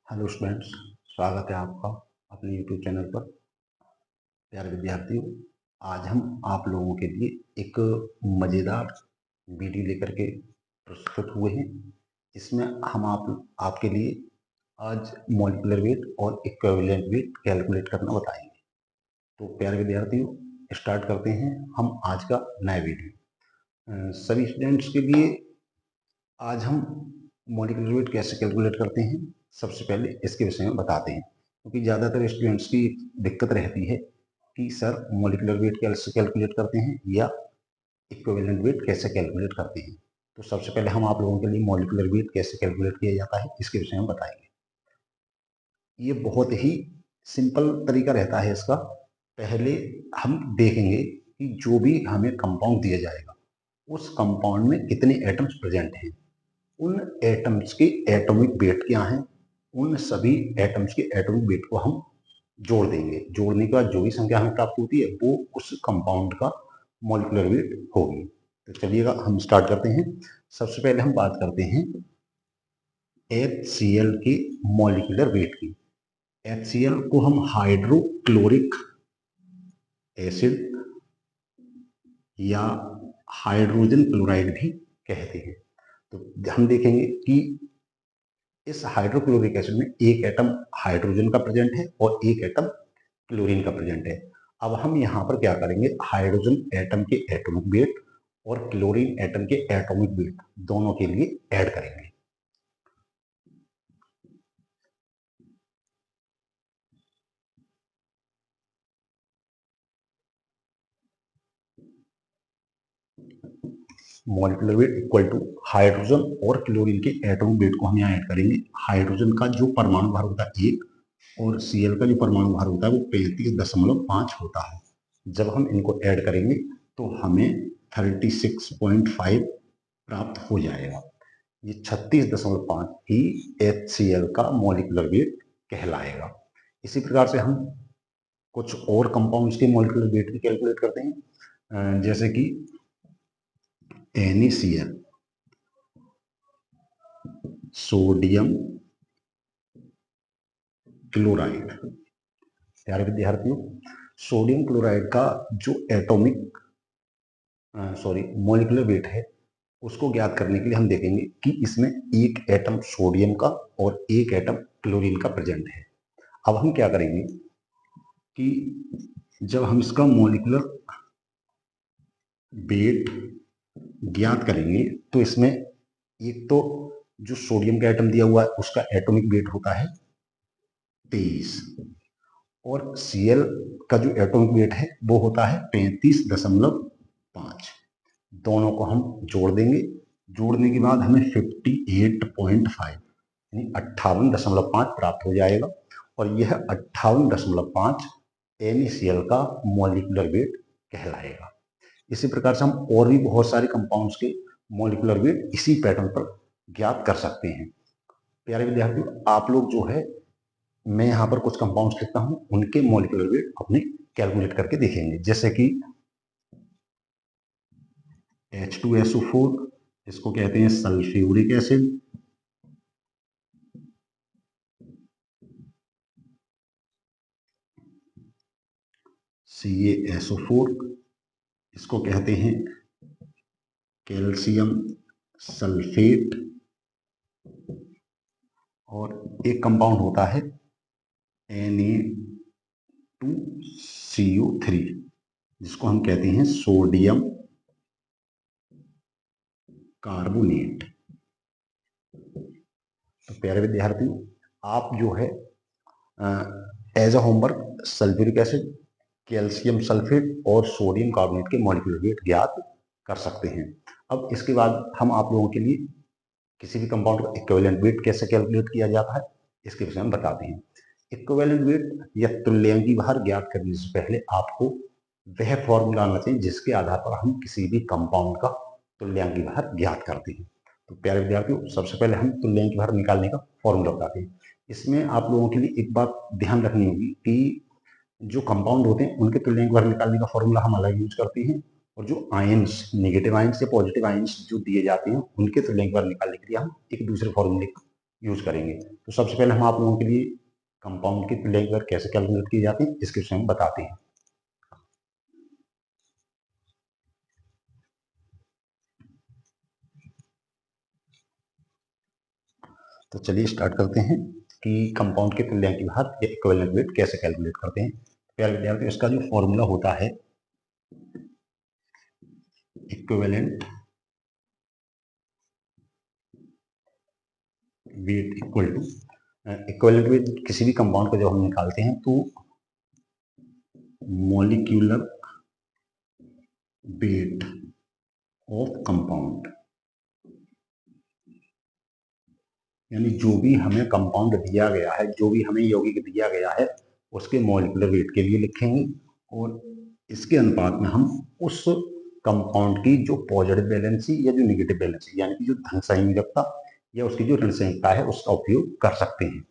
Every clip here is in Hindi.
हेलो स्टूडेंट्स, स्वागत है आपका अपने यूट्यूब चैनल पर। प्यारे विद्यार्थियों, आज हम आप लोगों के लिए एक मज़ेदार वीडियो लेकर के प्रस्तुत हुए हैं। इसमें हम आपके लिए आज मॉलिक्यूलर वेट और इक्विवेलेंट वेट कैलकुलेट करना बताएंगे। तो प्यारे विद्यार्थियों, स्टार्ट करते हैं हम आज का नया वीडियो। सभी स्टूडेंट्स के लिए आज हम मॉलिक्यूलर वेट कैसे कैलकुलेट करते हैं, सबसे पहले इसके विषय में बताते हैं, क्योंकि ज़्यादातर स्टूडेंट्स की दिक्कत रहती है कि सर मॉलिक्यूलर वेट कैसे कैलकुलेट करते हैं या इक्विवेलेंट वेट कैसे कैलकुलेट करते हैं। तो सबसे पहले हम आप लोगों के लिए मॉलिक्यूलर वेट कैसे कैलकुलेट किया जाता है इसके विषय में बताएंगे। ये बहुत ही सिंपल तरीका रहता है इसका। पहले हम देखेंगे कि जो भी हमें कंपाउंड दिया जाएगा उस कंपाउंड में कितने एटम्स प्रेजेंट हैं। उन एटम्स के एटॉमिक वेट क्या हैं, उन सभी एटम्स के एटॉमिक वेट को हम जोड़ देंगे। जोड़ने के बाद जो भी संख्या हमें प्राप्त होती है वो उस कंपाउंड का मॉलिक्यूलर वेट होगी। तो चलिएगा हम स्टार्ट करते हैं। सबसे पहले हम बात करते हैं HCl के मॉलिक्यूलर वेट की। HCl को हम हाइड्रोक्लोरिक एसिड या हाइड्रोजन क्लोराइड भी कहते हैं। तो हम देखेंगे कि इस हाइड्रोक्लोरिक एसिड में एक एटम हाइड्रोजन का प्रेजेंट है और एक एटम क्लोरीन का प्रेजेंट है। अब हम यहाँ पर क्या करेंगे, हाइड्रोजन एटम के एटॉमिक वेट और क्लोरीन एटम के एटॉमिक वेट दोनों के लिए ऐड करेंगे। Molecular weight equal to hydrogen और क्लोरीन के एटॉमिक वेट को हम यहाँ ऐड करेंगे। हाइड्रोजन का जो परमाणु भार होता है 1 और Cl का जो परमाणु भार होता है वो 35.5 होता है। जब हम इनको ऐड करेंगे तो हमें 36.5 प्राप्त हो जाएगा। ये 36.5 ही HCl का मॉलिक्यूलर वेट कहलाएगा। इसी प्रकार से हम कुछ और कंपाउंड्स के मॉलिक्यूलर वेट भी कैलकुलेट करते हैं, जैसे कि NaCl, सोडियम क्लोराइड। प्यारे विद्यार्थियों, सोडियम क्लोराइड का जो एटॉमिक मॉलिक्यूलर वेट है उसको ज्ञात करने के लिए हम देखेंगे कि इसमें एक एटम सोडियम का और एक एटम क्लोरीन का प्रेजेंट है। अब हम क्या करेंगे कि जब हम इसका मॉलिक्यूलर वेट ज्ञात करेंगे तो इसमें एक तो जो सोडियम का एटम दिया हुआ है उसका एटॉमिक वेट होता है 23 और Cl का जो एटॉमिक वेट है वो होता है 35.5। दोनों को हम जोड़ देंगे। जोड़ने के बाद हमें 58.5 यानी 58.5 प्राप्त हो जाएगा और यह 58.5 NaCl का मॉलिक्यूलर वेट कहलाएगा। इसी प्रकार से हम और भी बहुत सारे कंपाउंड्स के मॉलिक्यूलर वेट इसी पैटर्न पर ज्ञात कर सकते हैं। प्यारे विद्यार्थियों, आप लोग जो है, मैं यहाँ पर कुछ कंपाउंड्स लिखता हूँ, उनके मॉलिक्यूलर वेट अपने कैलकुलेट करके देखेंगे। जैसे कि H2SO4, इसको कहते हैं सल्फ्यूरिक एसिड। CaSO4, इसको कहते हैं कैल्शियम सल्फेट। और एक कंपाउंड होता है Na2CO3, जिसको हम कहते हैं सोडियम कार्बोनेट। तो प्यारे विद्यार्थियों, आप जो है as a homework sulphuric acid, calcium sulphate और सोडियम कार्बोनेट के मॉलिक्यूलर वेट ज्ञात कर सकते हैं। अब इसके बाद हम आप लोगों के लिए किसी भी कंपाउंड का इक्विवेलेंट वेट कैसे कैलकुलेट किया जाता है इसके विषय में बताते हैं। इक्विवेलेंट वेट या तुल्यांकी भार ज्ञात करने से पहले आपको वह फॉर्मूला आना चाहिए जिसके आधार पर हम किसी भी कंपाउंड का तुल्यांकी भार ज्ञात करते हैं। तो प्यारे विद्यार्थियों, सबसे पहले हम तुल्यांकी भार निकालने का फॉर्मूला बताते हैं। इसमें आप लोगों के लिए एक बात ध्यान रखनी होगी कि जो कंपाउंड होते हैं उनके तुल्यांक भार निकालने का फॉर्मूला हम अलग यूज करते हैं और जो आयंस, नेगेटिव आयंस या पॉजिटिव आयंस जो दिए जाते हैं उनके तुल्यांक भार निकालने के लिए हम एक दूसरे फॉर्मूले का यूज करेंगे। तो सबसे पहले हम आप लोगों के लिए कंपाउंड की तुल्यांक दर कैसे कैलकुलेट की जाती है इसके विषय में बताते हैं। तो चलिए स्टार्ट करते हैं कि कंपाउंड के तुल्यांक भार या इक्विवेलेंट वेट कैसे कैलकुलेट करते हैं। प्यारे विद्यार्थियों, इसका जो फॉर्मूला होता है इक्विवेलेंट वेट इक्विवेलेंट वेट किसी भी कंपाउंड को जब हम निकालते हैं तो मॉलिक्यूलर वेट ऑफ कंपाउंड, यानी जो भी हमें कंपाउंड दिया गया है, जो भी हमें यौगिक दिया गया है, उसके मॉलिक्यूलर वेट के लिए लिखेंगे और इसके अनुपात में हम उस कंपाउंड की जो पॉजिटिव वैलेंसी या जो नेगेटिव वैलेंसी, यानी कि जो धन संयोजकता या उसकी जो ऋण संयोजकता है, उसका उपयोग कर सकते हैं।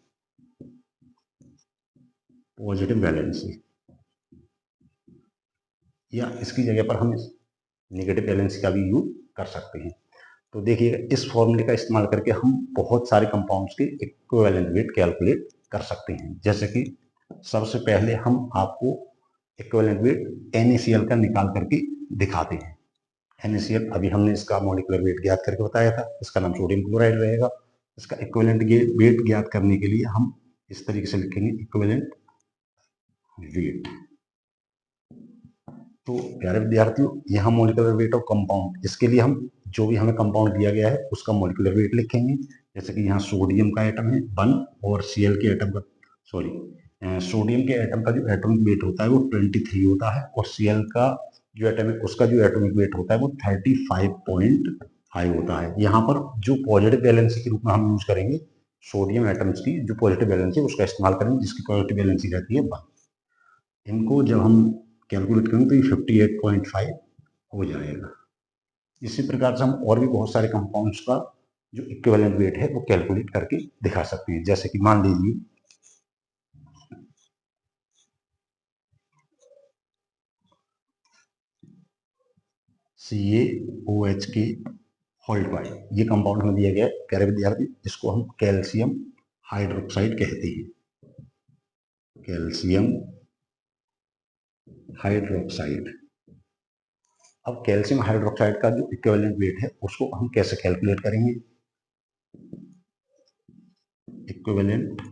पॉजिटिव वैलेंसी या इसकी जगह पर हम नेगेटिव वैलेंसी का भी यूज कर सकते हैं। तो देखिए, इस फॉर्मूले का इस्तेमाल करके हम बहुत सारे कंपाउंड्स के इक्विवेलेंट वेट कैलकुलेट कर सकते हैं। जैसे कि सबसे पहले हम आपको इक्विवेलेंट वेट NaCl का निकाल करके दिखाते हैं। NaCl अभी हमने इसका मॉलिक्यूलर वेट ज्ञात करके बताया था, इसका नाम सोडियम क्लोराइड रहेगा। इसका इक्विवेलेंट वेट ज्ञात करने के लिए हम इस तरीके से लिखेंगे इक्विवेलेंट वेट। तो प्यारे विद्यार्थियों, यहाँ मॉलिक्यूलर वेट ऑफ कंपाउंड, इसके लिए हम जो भी हमें कंपाउंड दिया गया है उसका मॉलिक्यूलर वेट लिखेंगे। जैसे कि यहाँ सोडियम का एटम है 1 और Cl के एटम का सोडियम के एटम का जो एटॉमिक वेट होता है वो 23 होता है और Cl का जो एटम है उसका जो एटॉमिक वेट होता है वो 35.5 होता है। यहाँ पर जो पॉजिटिव वैलेंसी के रूप में हम यूज करेंगे सोडियम एटम्स की जो पॉजिटिव वैलेंसी उसका इस्तेमाल करेंगे, जिसकी पॉजिटिव वैलेंसी रहती है 1। इनको जब हम कैलकुलेट करेंगे तो ये 58.5 हो जाएगा। इसी प्रकार से हम और भी बहुत सारे कंपाउंड्स का जो इक्विवेलेंट वेट है वो कैलकुलेट करके दिखा सकते हैं। जैसे कि मान लीजिए CaOH के होल ट्वाइस, ये कंपाउंड हमें दिया गया है प्यारे विद्यार्थी, इसको हम कैल्शियम हाइड्रोक्साइड कहते हैं। Calcium hydroxide. अब कैल्शियम हाइड्रोक्साइड का जो इक्विवेलेंट वेट है उसको हम कैसे कैलकुलेट करेंगे। इक्विवेलेंट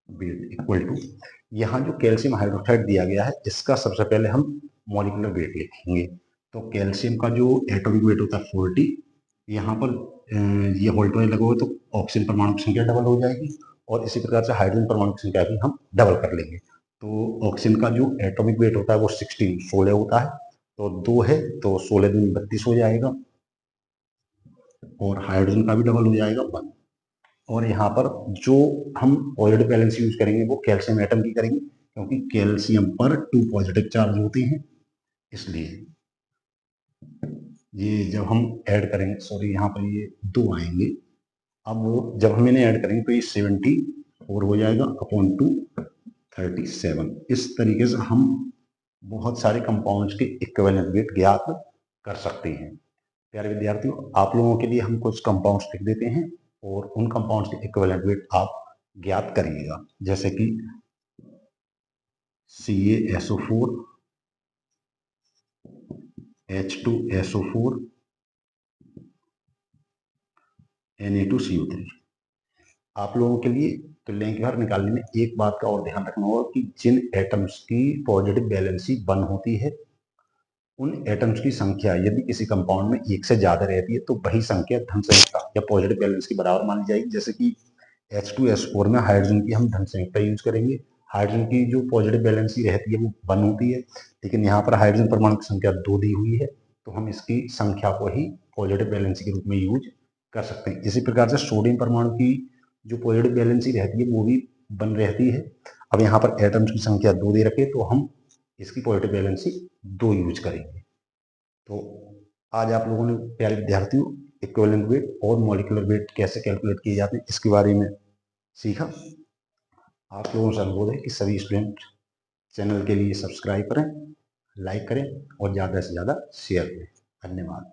वेट इक्वल टू, यहाँ जो कैल्शियम हाइड्रोक्साइड दिया गया है इसका सबसे पहले हम मॉलिक्यूलर वेट लिखेंगे। तो कैल्शियम का जो एटॉमिक वेट होता है 40, यहाँ पर ये होल ट्वाइस लगा हुआ है तो ऑक्सीजन परमाणु की संख्या डबल हो जाएगी और इसी प्रकार से हाइड्रोजन परमाणु की संख्या भी हम डबल कर लेंगे। तो ऑक्सीजन का जो एटॉमिक वेट होता है वो 16 होता है, तो 2 है तो 16 दूनी 32 हो जाएगा और हाइड्रोजन का भी डबल हो जाएगा 1। और यहाँ पर जो हम पॉजिटिव वैलेंसी यूज करेंगे वो कैल्शियम एटम की करेंगे, क्योंकि कैल्शियम पर 2 पॉजिटिव चार्ज होते हैं, इसलिए ये जब हम ऐड करेंगे, सॉरी यहाँ पर ये 2 आएंगे, अब वो जब हम इन्हें ऐड करेंगे तो ये 74 हो जाएगा अपॉन 2 37। इस तरीके से हम बहुत सारे कंपाउंड्स के इक्विवेलेंट वेट ज्ञात कर सकते हैं। प्यारे विद्यार्थियों, आप लोगों के लिए हम कुछ कंपाउंड्स लिख देते हैं और उन कंपाउंड्स के इक्विवेलेंट वेट आप ज्ञात करिएगा। जैसे कि CaSO4, H2SO4, Na2CO3। आप लोगों के लिए तुल्यांक भार निकालने में एक बात का और ध्यान रखना होगा कि जिन एटम्स की पॉजिटिव वैलेंसी 1 होती है उन एटम्स की संख्या यदि किसी कंपाउंड में 1 से ज्यादा रहती है तो वही संख्या धन संयुक्ता या पॉजिटिव वैलेंस के बराबर मानी जाएगी। जैसे कि H2S4 में हाइड्रोजन की हम धन संयुक्ता यूज करेंगे, हाइड्रोजन की जो पॉजिटिव वैलेंसी रहती है वो 1 होती है, लेकिन यहाँ पर हाइड्रोजन परमाणु की संख्या 2 दी हुई है तो हम इसकी संख्या को ही पॉजिटिव वैलेंसी के रूप में यूज कर सकते हैं। इसी प्रकार से सोडियम परमाणु की जो पॉजिटिव वैलेंसी रहती है वो भी 1 रहती है। अब यहाँ पर एटम्स की संख्या 2 दे रखे तो हम इसकी पॉजिटिव वैलेंसी 2 यूज करेंगे। तो आज आप लोगों ने प्यारे विद्यार्थियों इक्विवेलेंट वेट और मॉलिक्यूलर वेट कैसे कैलकुलेट किए जाते हैं इसके बारे में सीखा। आप लोगों से अनुरोध है कि सभी स्टूडेंट चैनल के लिए सब्सक्राइब करें, लाइक करें और ज़्यादा से ज़्यादा शेयर करें। धन्यवाद।